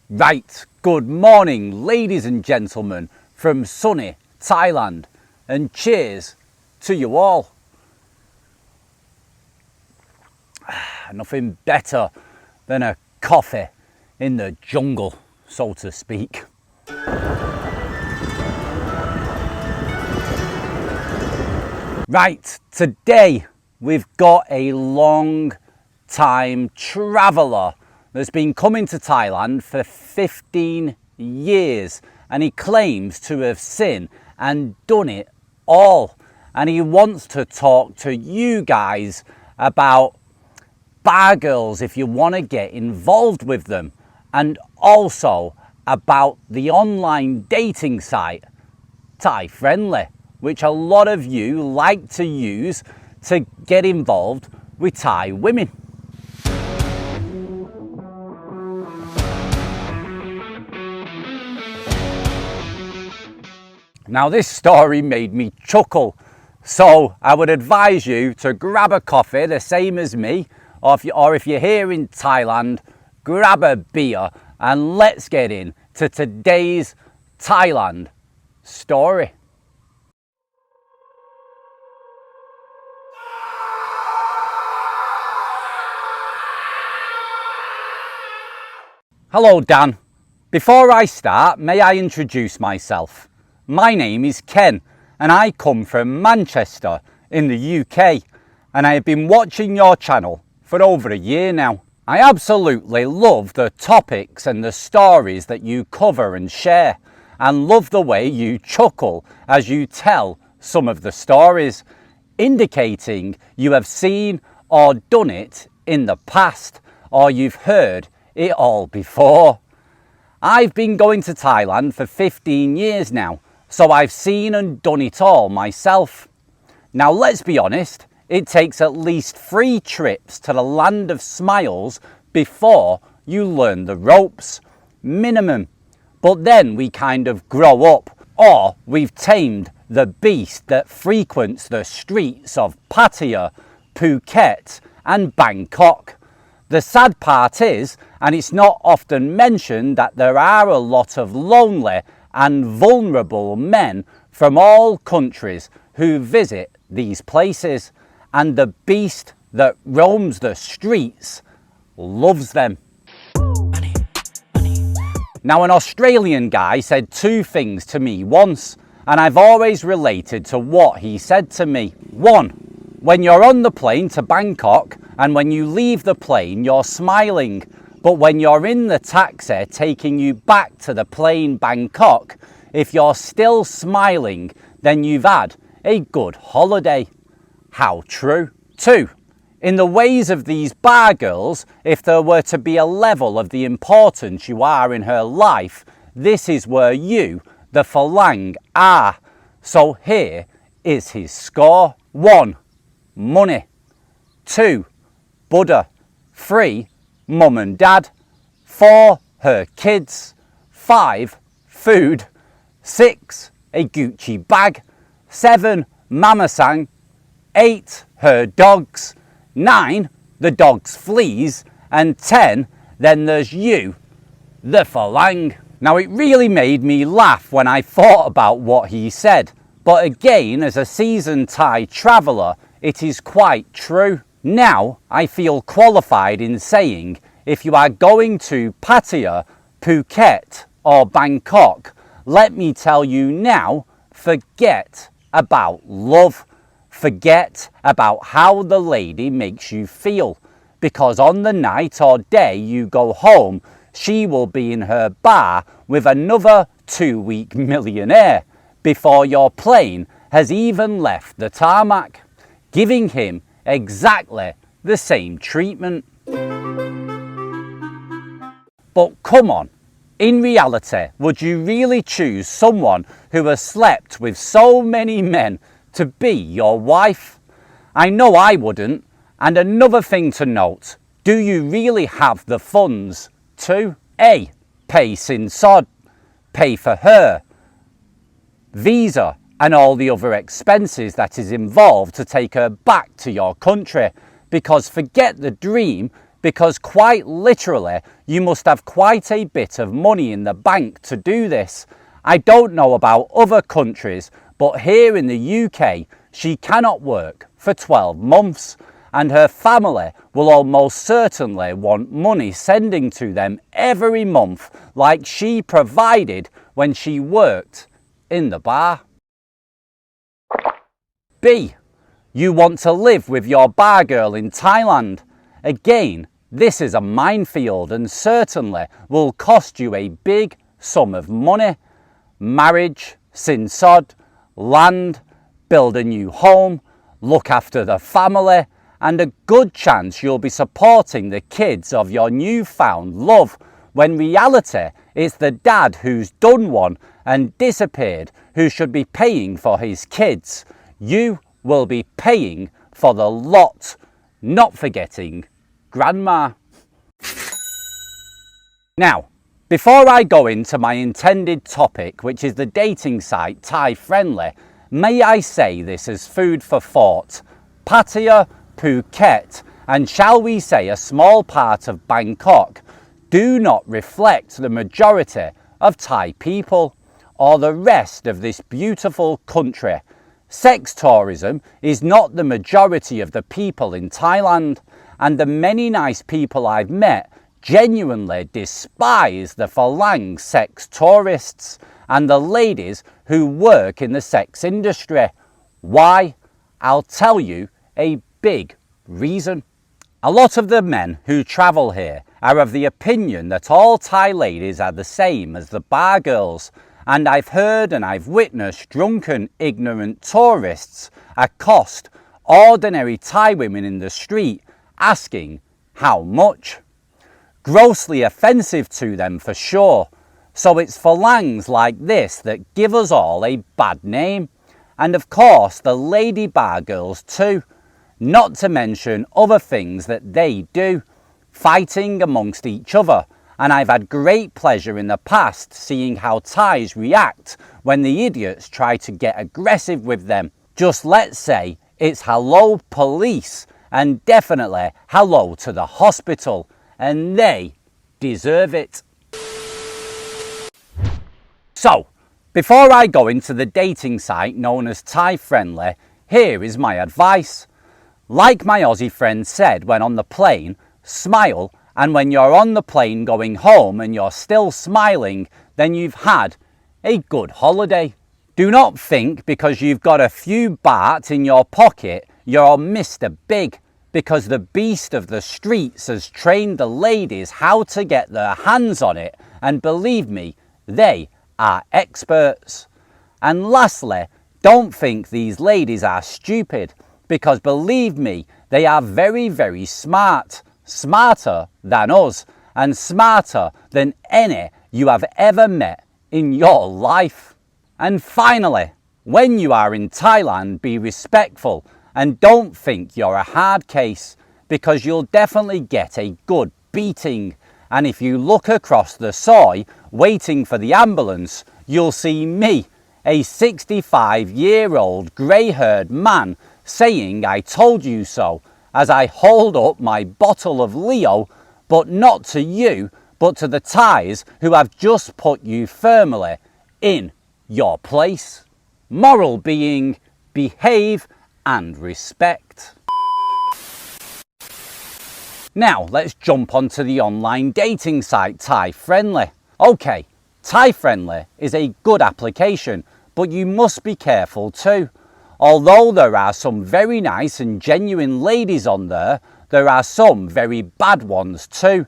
Right, good morning ladies and gentlemen from sunny Thailand, and cheers to you all. Nothing better than a coffee in the jungle, so to speak. Right, today we've got a long time traveller that's been coming to Thailand for 15 years, and he claims to have seen and done it all, and he wants to talk to you guys about bar girls if you want to get involved with them, and also about the online dating site Thai Friendly, which a lot of you like to use to get involved with Thai women. Now this story made me chuckle, so I would advise you to grab a coffee the same as me, or if you're here in Thailand, grab a beer and let's get into today's Thailand story. Hello Dan, before I start, may I introduce myself? My name is Ken and I come from Manchester in the UK, and I have been watching your channel for over a year now. I absolutely love the topics and the stories that you cover and share, and love the way you chuckle as you tell some of the stories, indicating you have seen or done it in the past, or you've heard it all before. I've been going to Thailand for 15 years now, so I've seen and done it all myself. Now let's be honest, it takes at least 3 trips to the land of smiles before you learn the ropes, minimum. But then we kind of grow up, or we've tamed the beast that frequents the streets of Pattaya, Phuket and Bangkok. The sad part is, and it's not often mentioned, that there are a lot of lonely and vulnerable men from all countries who visit these places, and the beast that roams the streets loves them. Now, an Australian guy said 2 things to me once, and I've always related to what he said to me. 1, when you're on the plane to Bangkok and when you leave the plane you're smiling, but when you're in the taxi taking you back to the plane Bangkok, if you're still smiling, then you've had a good holiday. How true. 2, in the ways of these bar girls, if there were to be a level of the importance you are in her life, this is where you, the Falang, are. So here is his score. 1, money. 2, Buddha. 3, mum and dad. 4, her kids. 5, food. 6, a Gucci bag. 7, mama sang. 8, her dogs. 9, the dog's fleas. And 10, then there's you, the Falang. Now it really made me laugh when I thought about what he said, but again, as a seasoned Thai traveller, it is quite true. Now I feel qualified in saying, if you are going to Pattaya, Phuket or Bangkok, let me tell you now, forget about love. Forget about how the lady makes you feel, because on the night or day you go home, she will be in her bar with another 2-week millionaire before your plane has even left the tarmac, giving him exactly the same treatment. But come on, in reality, would you really choose someone who has slept with so many men to be your wife? I know I wouldn't. And another thing to note, do you really have the funds to A, pay sin sod, pay for her visa and all the other expenses that is involved to take her back to your country? Because forget the dream, because quite literally you must have quite a bit of money in the bank to do this. I don't know about other countries, but here in the UK she cannot work for 12 months and her family will almost certainly want money sending to them every month like she provided when she worked in the bar. B. You want to live with your bar girl in Thailand. Again, this is a minefield and certainly will cost you a big sum of money. Marriage, sinsod, land, build a new home, look after the family, and a good chance you'll be supporting the kids of your newfound love, when reality it's the dad who's done one and disappeared who should be paying for his kids. You will be paying for the lot, not forgetting grandma. Now, before I go into my intended topic, which is the dating site Thai Friendly, may I say this as food for thought. Pattaya, Phuket, and shall we say a small part of Bangkok do not reflect the majority of Thai people or the rest of this beautiful country. Sex tourism is not the majority of the people in Thailand, and the many nice people I've met genuinely despise the Falang sex tourists and the ladies who work in the sex industry. Why? I'll tell you a big reason. A lot of the men who travel here are of the opinion that all Thai ladies are the same as the bar girls, and I've heard and I've witnessed drunken, ignorant tourists accost ordinary Thai women in the street asking how much. Grossly offensive to them for sure. So it's Falangs like this that give us all a bad name. And of course the lady bar girls too. Not to mention other things that they do, fighting amongst each other. And I've had great pleasure in the past seeing how Thais react when the idiots try to get aggressive with them. Just let's say it's hello police and definitely hello to the hospital, and they deserve it. So, before I go into the dating site known as Thai Friendly, here is my advice. Like my Aussie friend said when on the plane, smile, and when you're on the plane going home and you're still smiling, then you've had a good holiday. Do not think because you've got a few baht in your pocket, you're Mr. Big, because the beast of the streets has trained the ladies how to get their hands on it, and believe me, they are experts. And lastly, don't think these ladies are stupid, because believe me, they are very, very smart. Smarter than us, and smarter than any you have ever met in your life. And finally, when you are in Thailand, be respectful and don't think you're a hard case, because you'll definitely get a good beating. And if you look across the soy waiting for the ambulance, you'll see me, a 65-year-old grey-haired man, saying I told you so, as I hold up my bottle of Leo, but not to you, but to the Thais who have just put you firmly in your place. Moral being, behave and respect. Now let's jump onto the online dating site Thai Friendly. Okay, Thai Friendly is a good application, but you must be careful too. Although there are some very nice and genuine ladies on there, there are some very bad ones too.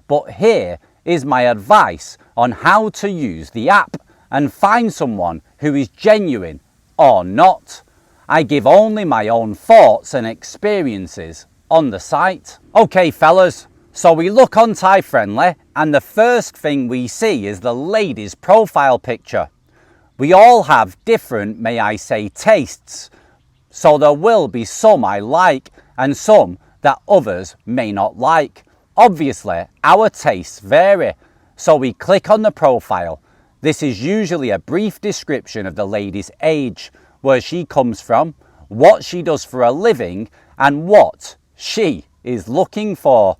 But here is my advice on how to use the app and find someone who is genuine or not. I give only my own thoughts and experiences on the site. Okay fellas, so we look on Thai Friendly and the first thing we see is the lady's profile picture. We all have different, may I say, tastes, so there will be some I like and some that others may not like. Obviously, our tastes vary, so we click on the profile. This is usually a brief description of the lady's age, where she comes from, what she does for a living, and what she is looking for.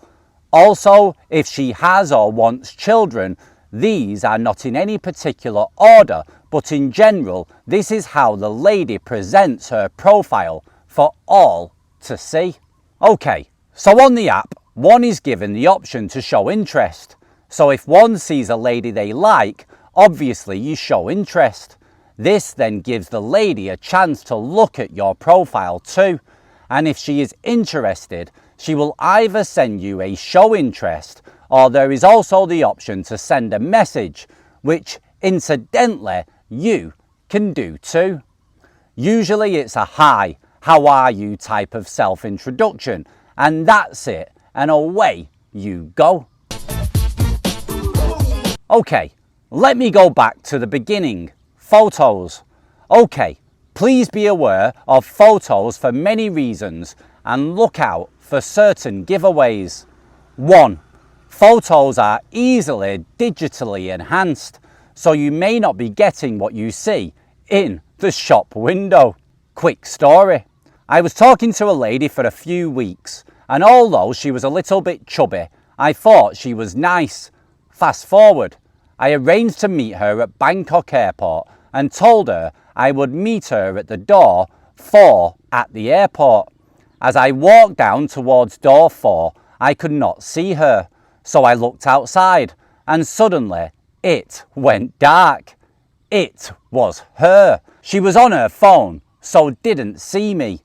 Also, if she has or wants children, these are not in any particular order, but in general, this is how the lady presents her profile for all to see. Okay, so on the app, one is given the option to show interest. So if one sees a lady they like, obviously you show interest. This then gives the lady a chance to look at your profile too. And if she is interested, she will either send you a show interest, or there is also the option to send a message, which incidentally you can do too. Usually it's a hi, how are you type of self-introduction, and that's it, and away you go. Okay, let me go back to the beginning. Photos. Okay, please be aware of photos for many reasons and look out for certain giveaways. 1. Photos are easily digitally enhanced, so you may not be getting what you see in the shop window. Quick story. I was talking to a lady for a few weeks, and although she was a little bit chubby, I thought she was nice. Fast forward, I arranged to meet her at Bangkok airport and told her I would meet her at the door 4 at the airport. As I walked down towards door 4, I could not see her, so I looked outside and suddenly it went dark. It was her. She was on her phone, so didn't see me.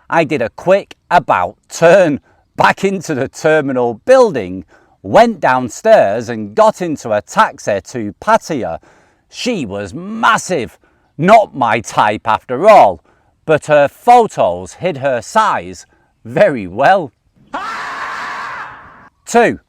I did a quick about turn back into the terminal building, went downstairs and got into a taxi to Pattaya. She was massive, not my type after all, but her photos hid her size very well. 2.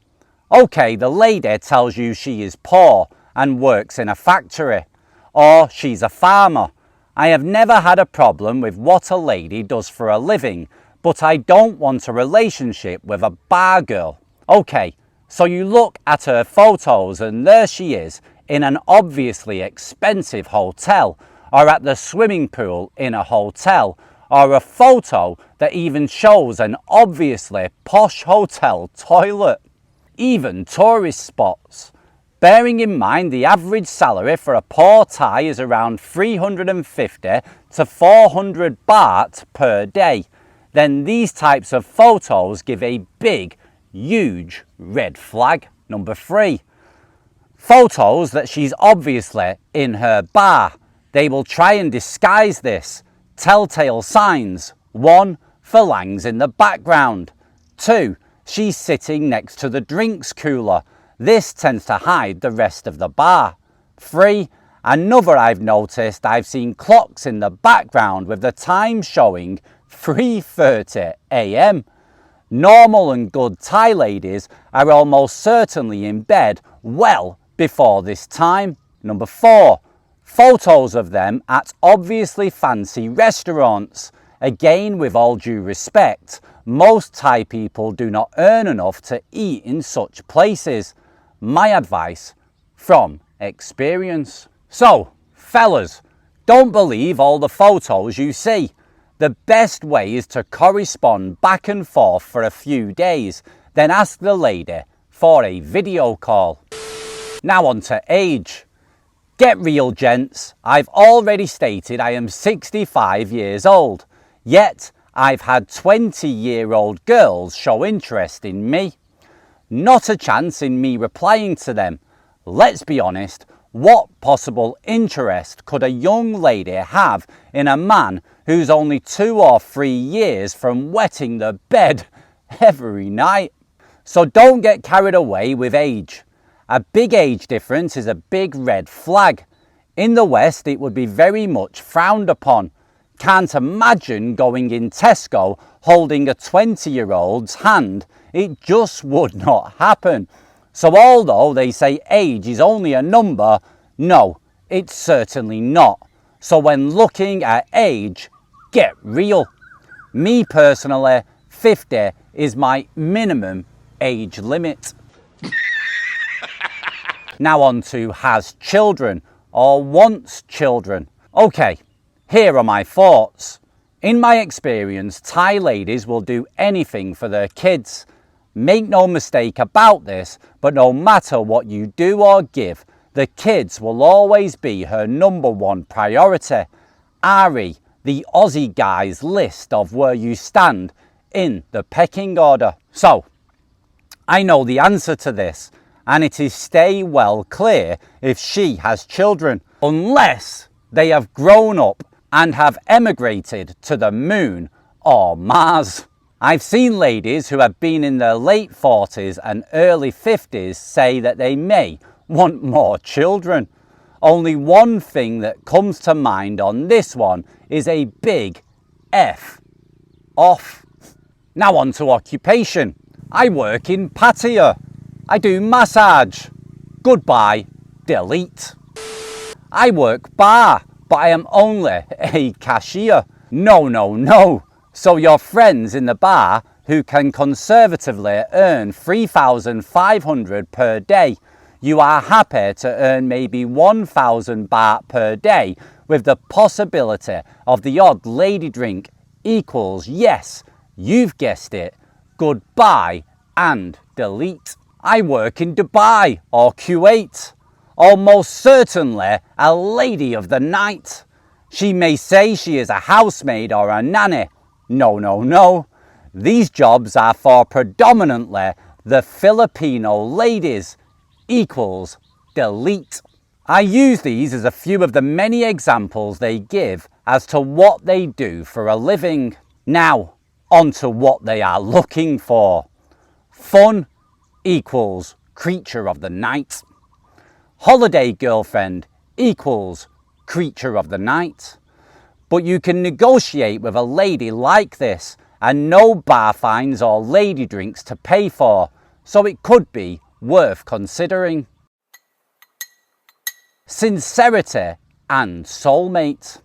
Okay, the lady tells you she is poor and works in a factory, or she's a farmer. I have never had a problem with what a lady does for a living, but I don't want a relationship with a bar girl. Okay, so you look at her photos and there she is in an obviously expensive hotel, or at the swimming pool in a hotel, or a photo that even shows an obviously posh hotel toilet. Even tourist spots. Bearing in mind the average salary for a poor Thai is around 350 to 400 baht per day, then these types of photos give a big, huge red flag. Number 3. Photos that she's obviously in her bar. They will try and disguise this. Telltale signs. 1. Phalanx in the background. 2. She's sitting next to the drinks cooler. This tends to hide the rest of the bar. 3. Another I've noticed, I've seen clocks in the background with the time showing 3:30 a.m. Normal and good Thai ladies are almost certainly in bed well before this time. Number 4. Photos of them at obviously fancy restaurants. Again, with all due respect, most Thai people do not earn enough to eat in such places. My advice from experience. So, fellas, don't believe all the photos you see. The best way is to correspond back and forth for a few days, then ask the lady for a video call. Now on to age. Get real, gents. I've already stated I am 65 years old, yet I've had 20-year-old girls show interest in me. Not a chance in me replying to them. Let's be honest, what possible interest could a young lady have in a man who's only 2 or 3 years from wetting the bed every night? So don't get carried away with age. A big age difference is a big red flag. In the West, it would be very much frowned upon. Can't imagine going in Tesco holding a 20-year-old's hand. It just would not happen. So although they say age is only a number, no, it's certainly not. So when looking at age, get real. Me personally, 50 is my minimum age limit. Now on to has children or wants children. Okay, here are my thoughts. In my experience, Thai ladies will do anything for their kids. Make no mistake about this, but no matter what you do or give, the kids will always be her number one priority. Ari, the Aussie guy's list of where you stand in the pecking order. So, I know the answer to this, and it is stay well clear if she has children, unless they have grown up and have emigrated to the moon or Mars. I've seen ladies who have been in their late 40s and early 50s say that they may want more children. Only one thing that comes to mind on this one is a big F off. Now on to occupation. I work in Pattaya. I do massage. Goodbye, delete. I work bar, but I am only a cashier. No. So your friends in the bar who can conservatively earn 3,500 per day, you are happy to earn maybe 1,000 baht per day with the possibility of the odd lady drink equals, yes, you've guessed it, goodbye and delete. I work in Dubai or Kuwait. Almost certainly a lady of the night. She may say she is a housemaid or a nanny. No. These jobs are for predominantly the Filipino ladies. Equals delete. I use these as a few of the many examples they give as to what they do for a living. Now, on to what they are looking for. Fun equals creature of the night. Holiday girlfriend equals creature of the night. But you can negotiate with a lady like this and no bar fines or lady drinks to pay for, so it could be worth considering. Sincerity and soulmate.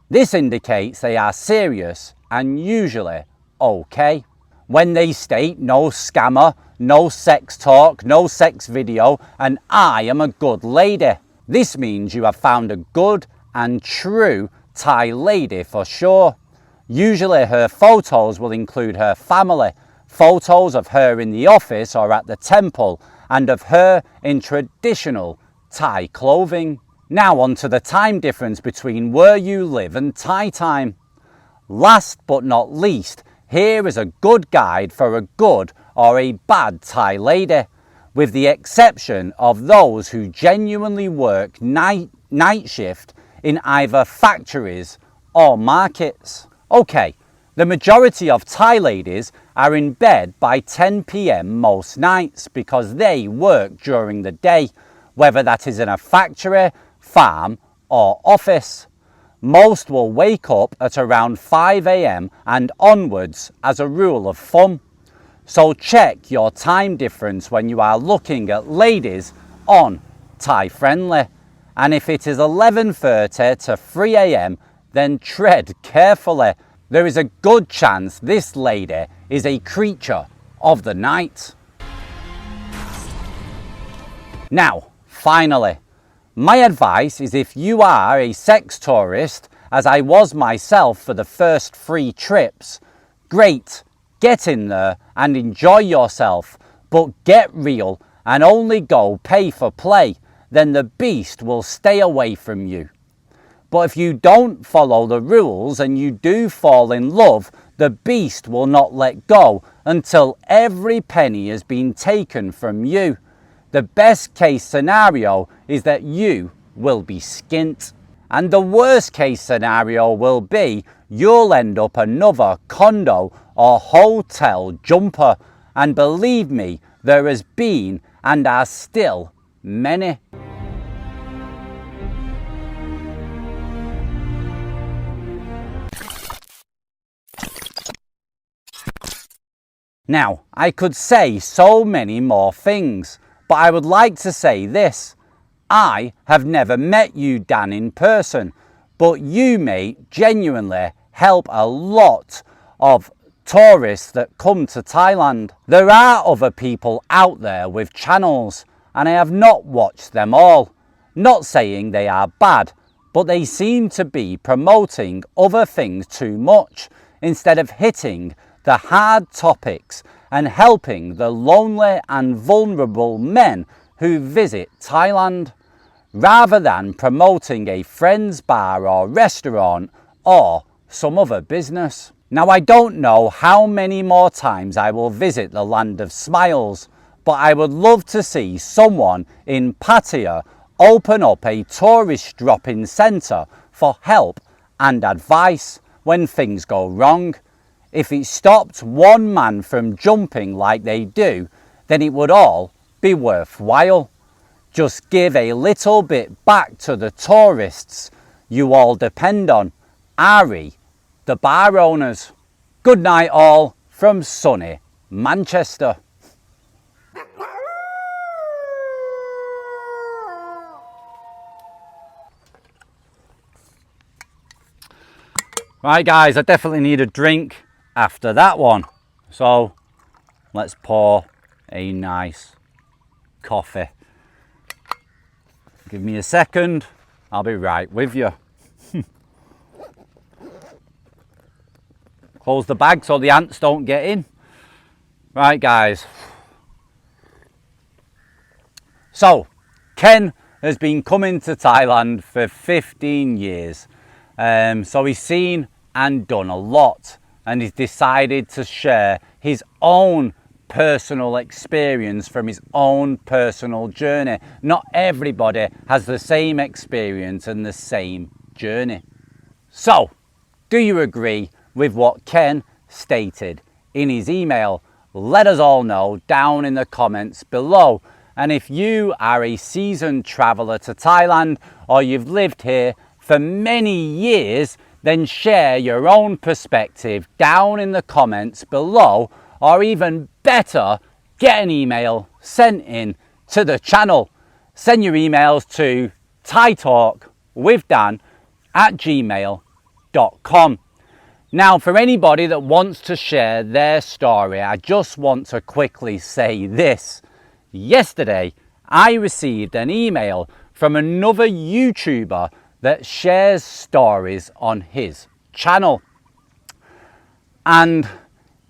This indicates they are serious and usually okay. When they state no scammer, no sex talk, no sex video, and I am a good lady, this means you have found a good and true Thai lady for sure. Usually her photos will include her family, photos of her in the office or at the temple, and of her in traditional Thai clothing. Now on to the time difference between where you live and Thai time. Last but not least, here is a good guide for a good or a bad Thai lady, with the exception of those who genuinely work night shift in either factories or markets. Okay, the majority of Thai ladies are in bed by 10 p.m. most nights because they work during the day, whether that is in a factory, farm or office. Most will wake up at around 5 a.m. and onwards as a rule of thumb. So check your time difference when you are looking at ladies on Thai Friendly. And if it is 11:30 to 3 a.m, then tread carefully. There is a good chance this lady is a creature of the night. Now, finally, my advice is if you are a sex tourist, as I was myself for the first 3 trips, great, get in there and enjoy yourself, but get real and only go pay for play. Then the beast will stay away from you. But if you don't follow the rules and you do fall in love, the beast will not let go until every penny has been taken from you. The best case scenario is that you will be skint. And the worst case scenario will be you'll end up another condo or hotel jumper. And believe me, there has been and are still many. Now, I could say so many more things, but I would like to say this. I have never met you, Dan, in person, but you, mate, genuinely help a lot of tourists that come to Thailand. There are other people out there with channels, and I have not watched them all. Not saying they are bad, but they seem to be promoting other things too much instead of hitting the hard topics and helping the lonely and vulnerable men who visit Thailand, rather than promoting a friend's bar or restaurant or some other business. Now, I don't know how many more times I will visit the land of smiles, but I would love to see someone in Pattaya open up a tourist drop-in centre for help and advice when things go wrong. If it stopped one man from jumping like they do, then it would all be worthwhile. Just give a little bit back to the tourists you all depend on, Ari, the bar owners. Good night all from sunny Manchester. Right guys, I definitely need a drink after that one. So let's pour a nice coffee. Give me a second, I'll be right with you. Close the bag so the ants don't get in. Right guys. So, Ken has been coming to Thailand for 15 years. So he's seen and done a lot, and he's decided to share his own personal experience from his own personal journey. Not everybody has the same experience and the same journey. So, do you agree with what Ken stated in his email? Let us all know down in the comments below. And if you are a seasoned traveller to Thailand, or you've lived here for many years, then share your own perspective down in the comments below, or even better, get an email sent in to the channel. Send your emails to thaitalkwithdan@gmail.com. Now, for anybody that wants to share their story, I just want to quickly say this. Yesterday, I received an email from another YouTuber that shares stories on his channel. And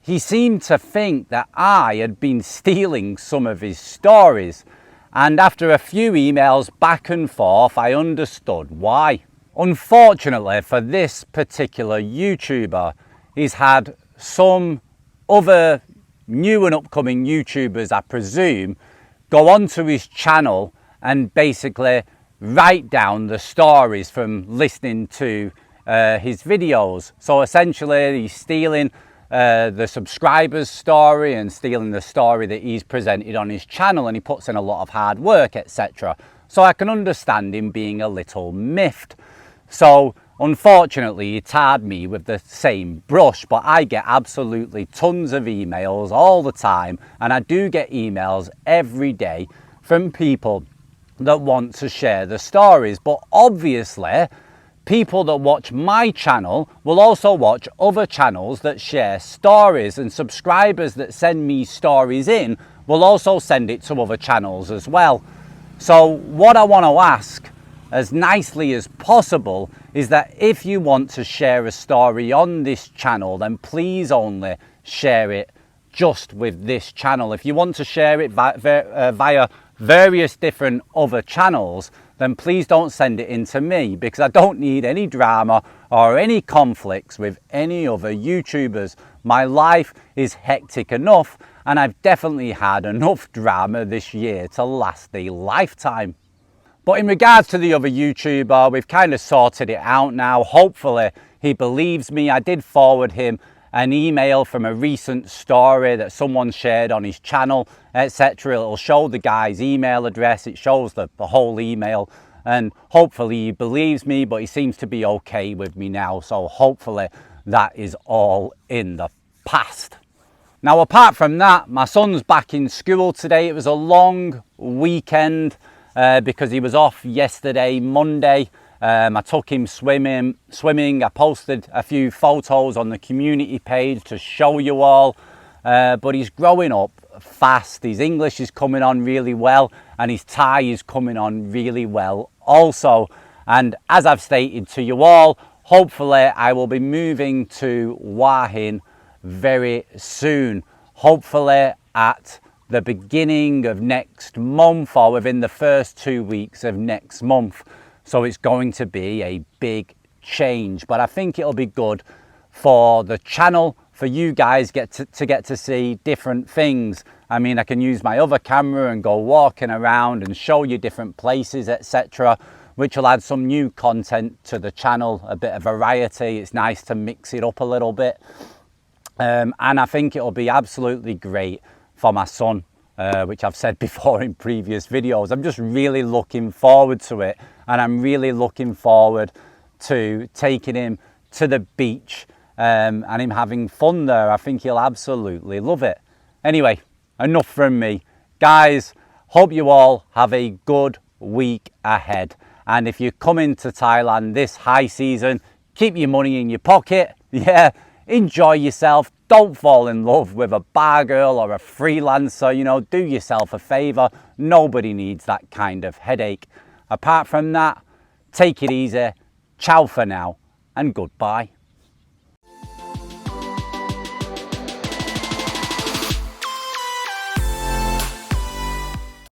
he seemed to think that I had been stealing some of his stories. And after a few emails back and forth, I understood why. Unfortunately for this particular YouTuber, he's had some other new and upcoming YouTubers, I presume, go onto his channel and basically write down the stories from listening to his videos. So essentially he's stealing the subscribers' story and stealing the story that he's presented on his channel, and he puts in a lot of hard work, etc. So I can understand him being a little miffed. So unfortunately he tarred me with the same brush, but I get absolutely tons of emails all the time, and I do get emails every day from people that want to share the stories. But obviously people that watch my channel will also watch other channels that share stories, and subscribers that send me stories in will also send it to other channels as well. So what I want to ask as nicely as possible is that if you want to share a story on this channel, then please only share it just with this channel. If you want to share it via various different other channels, then please don't send it in to me, because I don't need any drama or any conflicts with any other YouTubers. My life is hectic enough, and I've definitely had enough drama this year to last a lifetime. But in regards to the other YouTuber, we've kind of sorted it out now. Hopefully he believes me. I did forward him an email from a recent story that someone shared on his channel, etc. It'll show the guy's email address, it shows the whole email, and hopefully he believes me, but he seems to be okay with me now, so hopefully that is all in the past. Now, apart from that, my son's back in school today. It was a long weekend because he was off yesterday, Monday. I took him swimming. I posted a few photos on the community page to show you all. But he's growing up fast. His English is coming on really well, and his Thai is coming on really well also. And as I've stated to you all, hopefully I will be moving to Hua Hin very soon. hopefully at the beginning of next month or within the first 2 weeks of next month. So it's going to be a big change, but I think it'll be good for the channel, for you guys get to see different things. I mean, I can use my other camera and go walking around and show you different places, etc., which will add some new content to the channel, a bit of variety. It's nice to mix it up a little bit. And I think it'll be absolutely great for my son, which I've said before in previous videos. I'm just really looking forward to it, and I'm really looking forward to taking him to the beach and him having fun there. I think he'll absolutely love it. Anyway, enough from me. Guys, hope you all have a good week ahead. And if you come into Thailand this high season, keep your money in your pocket. Yeah, enjoy yourself. Don't fall in love with a bar girl or a freelancer. You know, do yourself a favor. Nobody needs that kind of headache. Apart from that, take it easy. Ciao for now and goodbye.